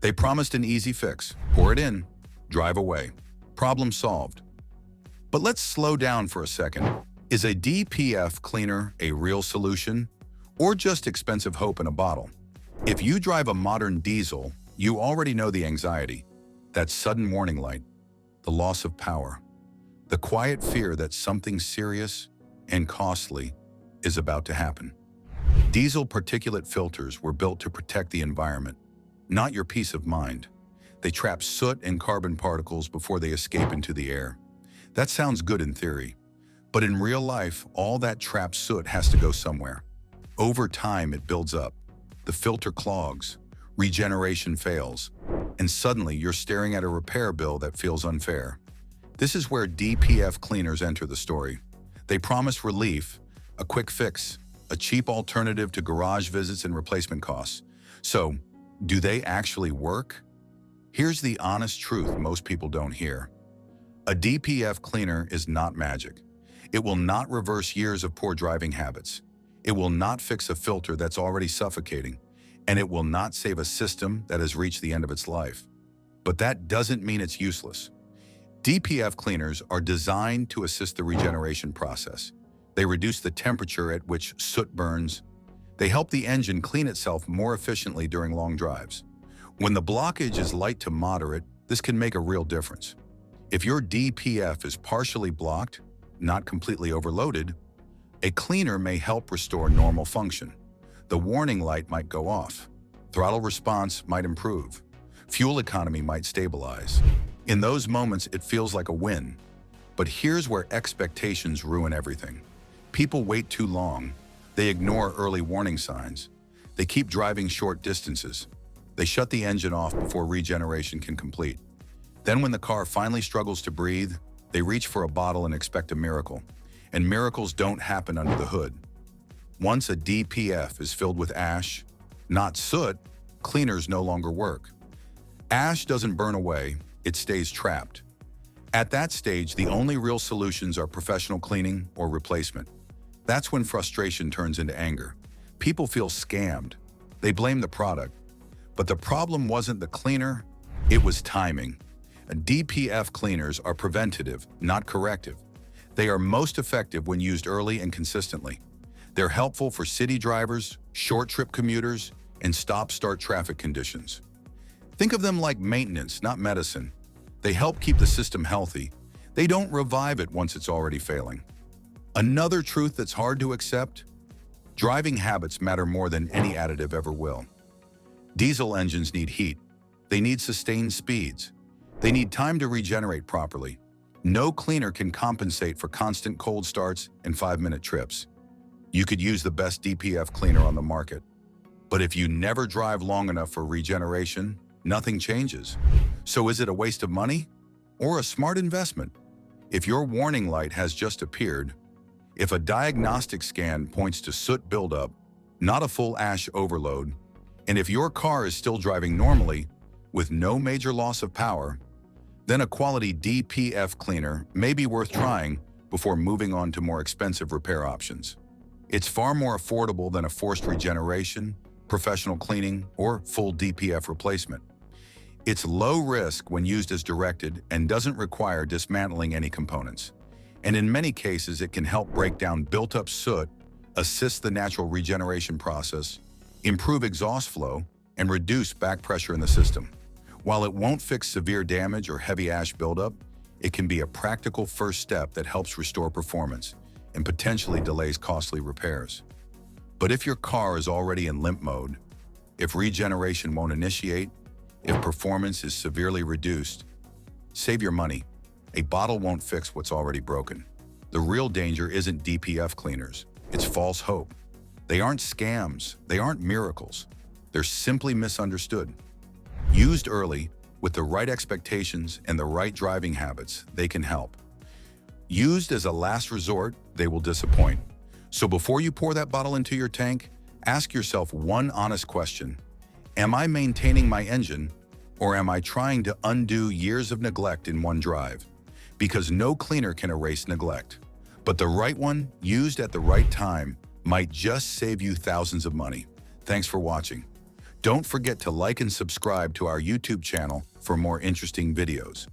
They promised an easy fix. Pour it in, drive away. Problem solved. But let's slow down for a second. Is a DPF cleaner a real solution, or just expensive hope in a bottle? If you drive a modern diesel, you already know the anxiety, that sudden warning light, the loss of power, the quiet fear that something serious and costly is about to happen. Diesel particulate filters were built to protect the environment, not your peace of mind. They trap soot and carbon particles before they escape into the air. That sounds good in theory, but in real life, all that trapped soot has to go somewhere. Over time, it builds up. The filter clogs, regeneration fails, and suddenly you're staring at a repair bill that feels unfair. This is where DPF cleaners enter the story. They promise relief, a quick fix, a cheap alternative to garage visits and replacement costs. So, do they actually work? Here's the honest truth most people don't hear. A DPF cleaner is not magic. It will not reverse years of poor driving habits. It will not fix a filter that's already suffocating, and it will not save a system that has reached the end of its life. But that doesn't mean it's useless. DPF cleaners are designed to assist the regeneration process. They reduce the temperature at which soot burns. They help the engine clean itself more efficiently during long drives. When the blockage is light to moderate, this can make a real difference. If your DPF is partially blocked, not completely overloaded, a cleaner may help restore normal function. The warning light might go off. Throttle response might improve. Fuel economy might stabilize. In those moments, it feels like a win. But here's where expectations ruin everything. People wait too long. They ignore early warning signs. They keep driving short distances. They shut the engine off before regeneration can complete. Then when the car finally struggles to breathe, they reach for a bottle and expect a miracle. And miracles don't happen under the hood. Once a DPF is filled with ash, not soot, cleaners no longer work. Ash doesn't burn away, it stays trapped. At that stage, the only real solutions are professional cleaning or replacement. That's when frustration turns into anger. People feel scammed. They blame the product. But the problem wasn't the cleaner, it was timing. DPF cleaners are preventative, not corrective. They are most effective when used early and consistently. They're helpful for city drivers, short-trip commuters, and stop-start traffic conditions. Think of them like maintenance, not medicine. They help keep the system healthy. They don't revive it once it's already failing. Another truth that's hard to accept: driving habits matter more than any additive ever will. Diesel engines need heat. They need sustained speeds. They need time to regenerate properly. No cleaner can compensate for constant cold starts and 5-minute trips. You could use the best DPF cleaner on the market, but if you never drive long enough for regeneration, nothing changes. So is it a waste of money or a smart investment? If your warning light has just appeared, if a diagnostic scan points to soot buildup, not a full ash overload, and if your car is still driving normally with no major loss of power, then a quality DPF cleaner may be worth trying before moving on to more expensive repair options. It's far more affordable than a forced regeneration, professional cleaning, or full DPF replacement. It's low risk when used as directed and doesn't require dismantling any components. And in many cases, it can help break down built-up soot, assist the natural regeneration process, improve exhaust flow, and reduce back pressure in the system. While it won't fix severe damage or heavy ash buildup, it can be a practical first step that helps restore performance and potentially delays costly repairs. But if your car is already in limp mode, if regeneration won't initiate, if performance is severely reduced, save your money. A bottle won't fix what's already broken. The real danger isn't DPF cleaners, it's false hope. They aren't scams, they aren't miracles. They're simply misunderstood. Used early, with the right expectations and the right driving habits, they can help. Used as a last resort, they will disappoint. So before you pour that bottle into your tank, ask yourself one honest question. Am I maintaining my engine, or am I trying to undo years of neglect in one drive? Because no cleaner can erase neglect. But the right one, used at the right time, might just save you thousands of money. Thanks for watching. Don't forget to like and subscribe to our YouTube channel for more interesting videos.